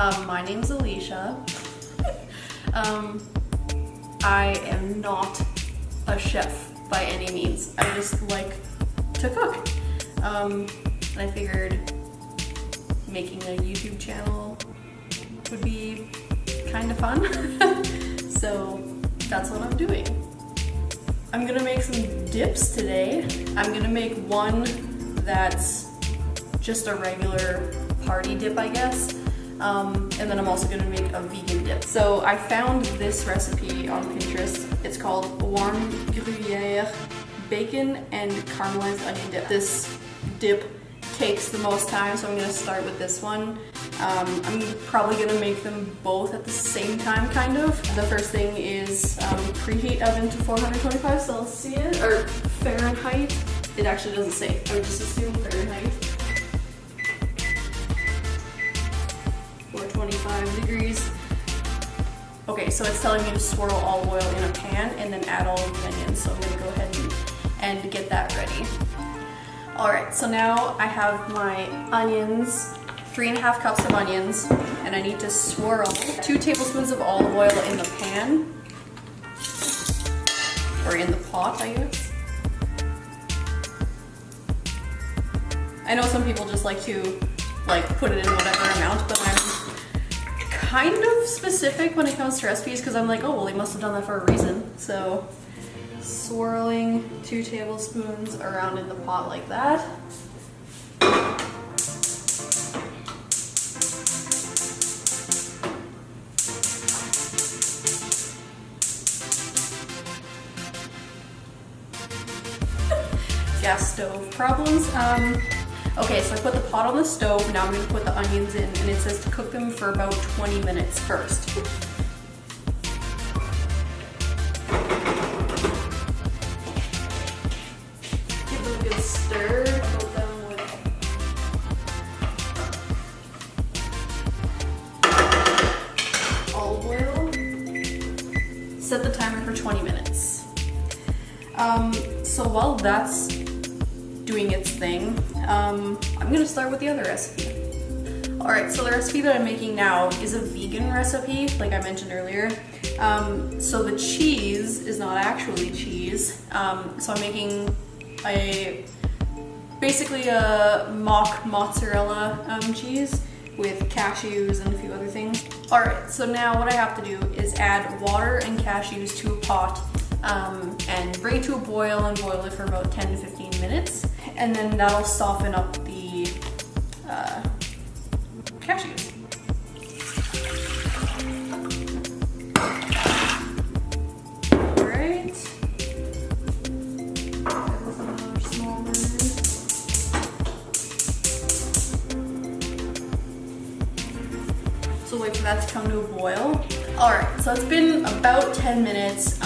My name's Alicia. I am not a chef by any means. I just like to cook. And I figured making a YouTube channel would be kind of fun. So that's what I'm doing. I'm gonna make some dips today. I'm gonna make one that's just a regular party dip, I guess. And then I'm also gonna make a vegan dip. So I found this recipe on Pinterest. It's called warm Gruyere bacon and caramelized onion dip. This dip takes the most time, so I'm gonna start with this one. I'm probably gonna make them both at the same time, kind of. The first thing is preheat oven to 425 Celsius, or Fahrenheit. It actually doesn't say, I would just assume Fahrenheit. 425 degrees. Okay, so it's telling me to swirl olive oil in a pan and then add all of the onions. So I'm gonna go ahead and get that ready. All right, so now I have my onions, 3.5 cups of onions, and I need to swirl 2 tablespoons of olive oil in the pan, or in the pot, I guess. I know some people just like to put it in whatever amount, but I'm kind of specific when it comes to recipes because I'm like, oh, well, they must have done that for a reason. So swirling 2 tablespoons around in the pot like that. Gas stove problems. Okay, so I put the pot on the stove. Now I'm going to put the onions in, and it says to cook them for about 20 minutes first. Give them a good stir. Fill them with olive oil. Set the timer for 20 minutes. So while that's doing its thing, I'm gonna start with the other recipe. Alright, so the recipe that I'm making now is a vegan recipe, like I mentioned earlier. So the cheese is not actually cheese. So I'm making basically a mock mozzarella cheese with cashews and a few other things. Alright, so now what I have to do is add water and cashews to a pot and bring it to a boil and boil it for about 10 to 15 minutes. And then that'll soften up the cashews. Alright. That was another small one. So wait for that to come to a boil. Alright, so it's been about 10 minutes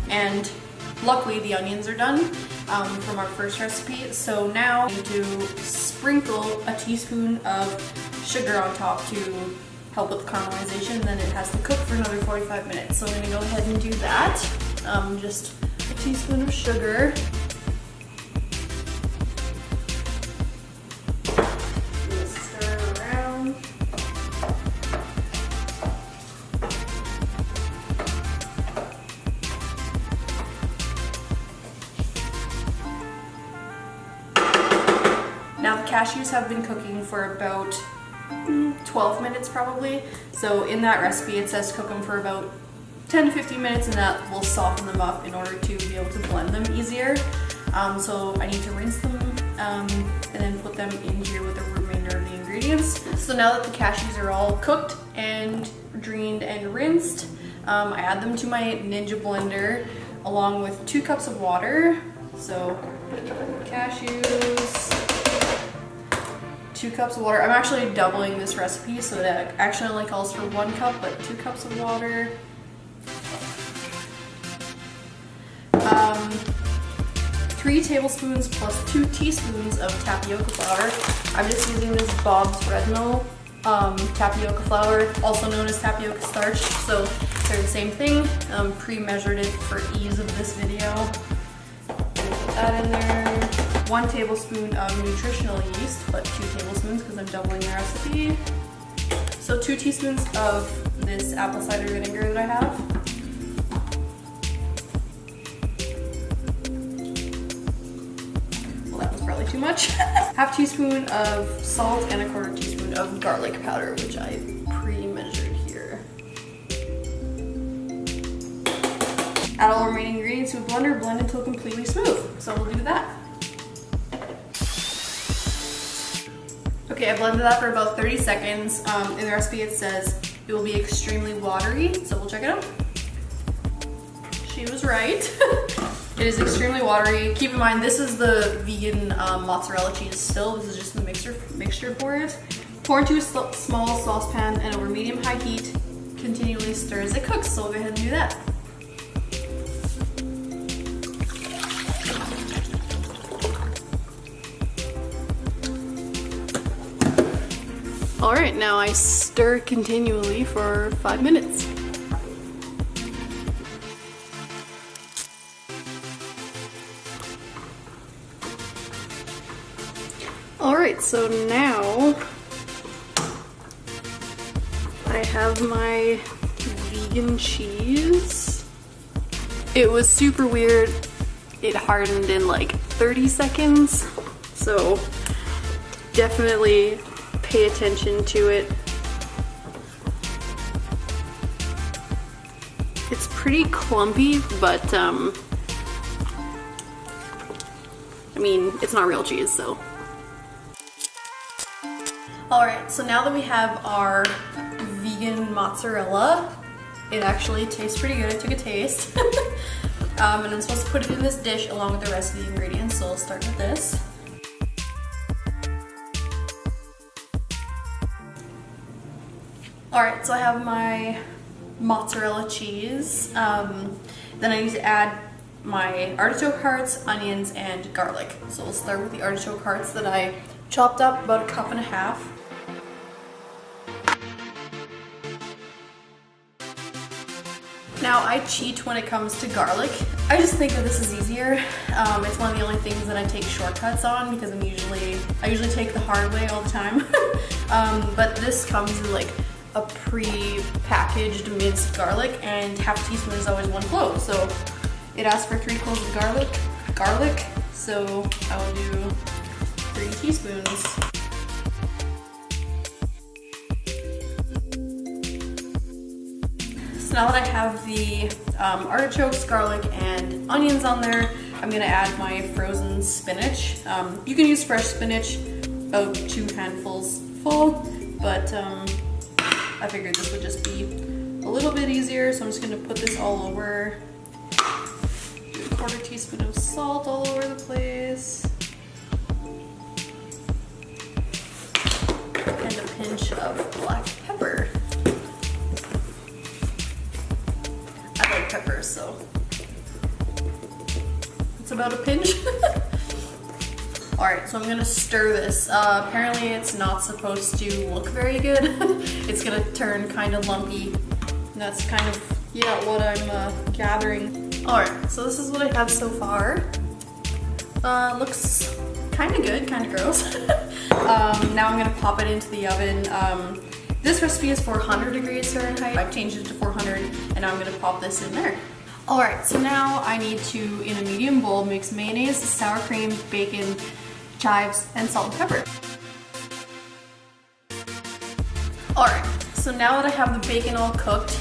and luckily the onions are done from our first recipe. So now I need to sprinkle a teaspoon of sugar on top to help with the caramelization, and then it has to cook for another 45 minutes. So I'm going to go ahead and do that. Just a teaspoon of sugar. Stir around. Now the cashews have been cooking for about 12 minutes probably. So in that recipe it says to cook them for about 10 to 15 minutes, and that will soften them up in order to be able to blend them easier. So I need to rinse them and then put them in here with the remainder of the ingredients. So now that the cashews are all cooked and drained and rinsed, I add them to my Ninja blender along with 2 cups of water. So cashews, 2 cups of water. I'm actually doubling this recipe, so that actually only calls for 1 cup, but 2 cups of water. 3 tablespoons plus 2 teaspoons of tapioca flour. I'm just using this Bob's Red Mill tapioca flour, also known as tapioca starch. So they're the same thing. Pre-measured it for ease of this video. Put that in there. 1 tablespoon of nutritional yeast, but 2 tablespoons because I'm doubling the recipe. So 2 teaspoons of this apple cider vinegar that I have. Well, that was probably too much. Half teaspoon of salt and a 1/4 teaspoon of garlic powder, which I pre-measured here. Add all remaining ingredients to a blender, blend until completely smooth. So we'll do that. Okay, I blended that for about 30 seconds. In the recipe it says it will be extremely watery, so we'll check it out. She was right. It is extremely watery. Keep in mind, this is the vegan mozzarella cheese still. This is just the mixture for it. Pour into a small saucepan and over medium-high heat. Continually stir as it cooks, so we'll go ahead and do that. Alright, now I stir continually for 5 minutes. Alright, so now I have my vegan cheese. It was super weird. It hardened in like 30 seconds, so definitely pay attention to it. It's pretty clumpy, but I mean, it's not real cheese, so. Alright, so now that we have our vegan mozzarella, it actually tastes pretty good. I took a taste. And I'm supposed to put it in this dish along with the rest of the ingredients, so I'll start with this. Alright, so I have my mozzarella cheese. Then I need to add my artichoke hearts, onions, and garlic. So we'll start with the artichoke hearts that I chopped up, about 1.5 cups. Now I cheat when it comes to garlic. I just think that this is easier. It's one of the only things that I take shortcuts on because I usually take the hard way all the time. But this comes in like a pre-packaged minced garlic, and half a teaspoon is always 1 clove. So it asks for 3 cloves of garlic. So I will do 3 teaspoons. So now that I have the artichokes, garlic, and onions on there, I'm gonna add my frozen spinach. You can use fresh spinach, about 2 handfuls full, but I figured this would just be a little bit easier, so I'm just gonna put this all over. Do a 1/4 teaspoon of salt all over the place. And a pinch of black pepper. I like peppers, so it's about a pinch. Alright, so I'm gonna stir this. Apparently it's not supposed to look very good. It's gonna turn kind of lumpy. And that's kind of, what I'm gathering. Alright, so this is what I have so far. Looks kind of good, kind of gross. Now I'm gonna pop it into the oven. This recipe is 400 degrees Fahrenheit. I've changed it to 400, and now I'm gonna pop this in there. Alright, so now I need to, in a medium bowl, mix mayonnaise, sour cream, bacon, chives, and salt and pepper. Alright, so now that I have the bacon all cooked,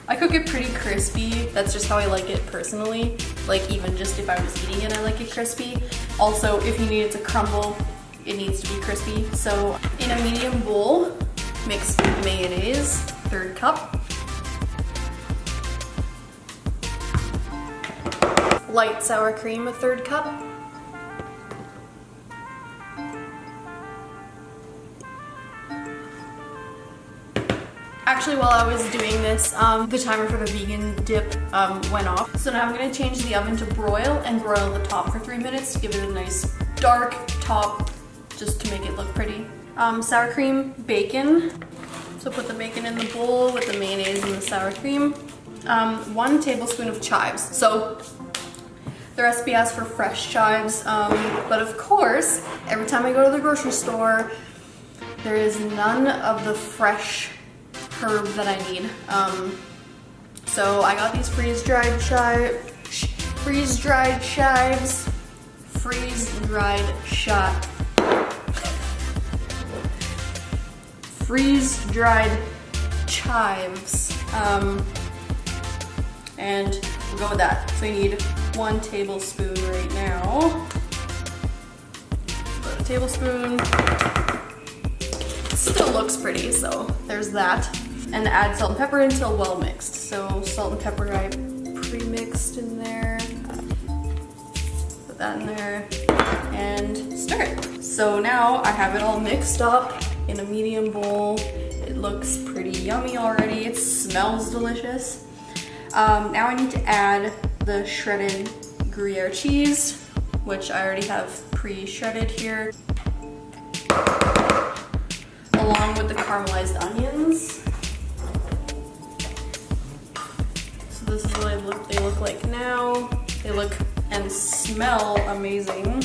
I cook it pretty crispy. That's just how I like it personally. Like, even just if I was eating it, I like it crispy. Also, if you need it to crumble, it needs to be crispy. So in a medium bowl, mix mayonnaise, 1/3 cup. Light sour cream, 1/3 cup. Actually, while I was doing this, the timer for the vegan dip went off. So now I'm gonna change the oven to broil and broil the top for 3 minutes to give it a nice dark top, just to make it look pretty. Sour cream, bacon. So put the bacon in the bowl with the mayonnaise and the sour cream. 1 tablespoon of chives. So the recipe asks for fresh chives, but of course, every time I go to the grocery store, There is none of the fresh herb that I need. So I got these freeze-dried chives. Freeze-dried chives. And we'll go with that. So you need 1 tablespoon right now. Put a tablespoon. It still looks pretty, so there's that. And add salt and pepper until well mixed. So salt and pepper I pre-mixed in there. Put that in there and stir it. So now I have it all mixed up in a medium bowl. It looks pretty yummy already. It smells delicious. Now I need to add the shredded Gruyere cheese, which I already have pre-shredded here, along with the caramelized onions. So this is what they look like now. They look and smell amazing.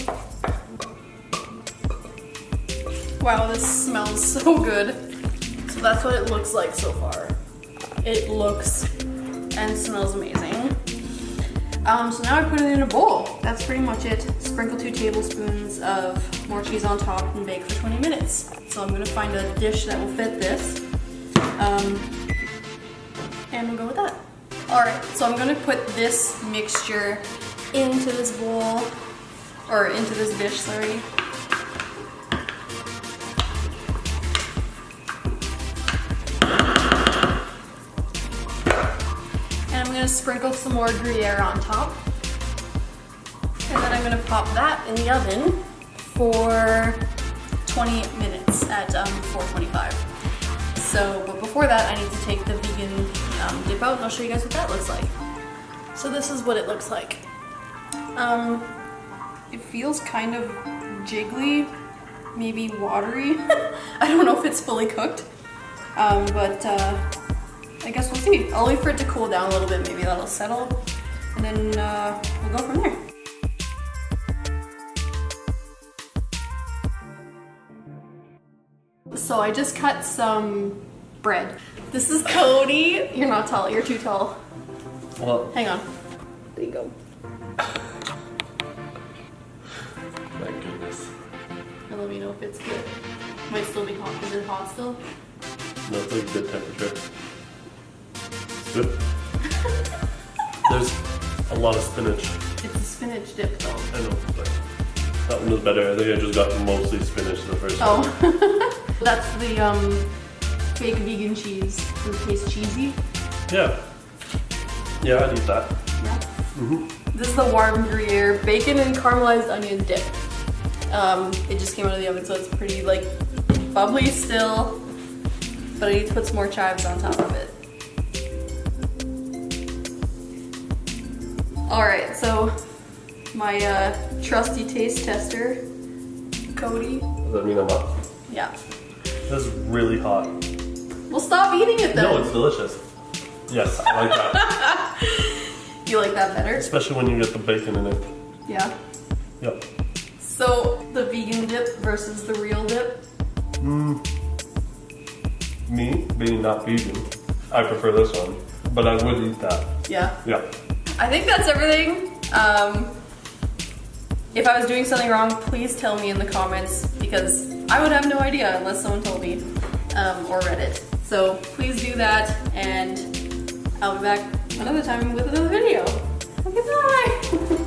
Wow, this smells so good. So that's what it looks like so far. It looks and smells amazing. So now I put it in a bowl. That's pretty much it. Sprinkle 2 tablespoons of more cheese on top and bake for 20 minutes. So I'm gonna find a dish that will fit this. And we'll go with that. All right, so I'm gonna put this mixture into this bowl, or into this dish, sorry. And I'm gonna sprinkle some more Gruyere on top. And then I'm gonna pop that in the oven for 20 minutes at 425. So, but before that, I need to take the vegan dip out, and I'll show you guys what that looks like. So this is what it looks like. It feels kind of jiggly, maybe watery. I don't know if it's fully cooked, but I guess we'll see. I'll wait for it to cool down a little bit, maybe that'll settle, and then we'll go from there. So I just cut some bread. This is Cody. You're not tall, you're too tall. Well, hang on. There you go. My goodness. And let me know if it's good. Might still be hot. Is it hot still? No, it's like good temperature. It's good. There's a lot of spinach. It's a spinach dip though. I know, but that one was better. I think I just got mostly spinach the first time. Oh. That's the fake vegan cheese. Does it taste cheesy? Yeah. Yeah, I'd eat that. Yeah. Mm-hmm. This is the warm Gruyere bacon and caramelized onion dip. It just came out of the oven, so it's pretty like bubbly still, but I need to put some more chives on top of it. All right, so my trusty taste tester, Cody. Does that mean I'm up? Yeah. This is really hot. Well, stop eating it then. No, it's delicious. Yes, I like that. You like that better? Especially when you get the bacon in it. Yeah. Yep. So, the vegan dip versus the real dip? Me, being not vegan, I prefer this one, but I would eat that. Yeah. Yeah. I think that's everything. If I was doing something wrong, please tell me in the comments, because I would have no idea unless someone told me or read it. So please do that, and I'll be back another time with another video. Okay, bye!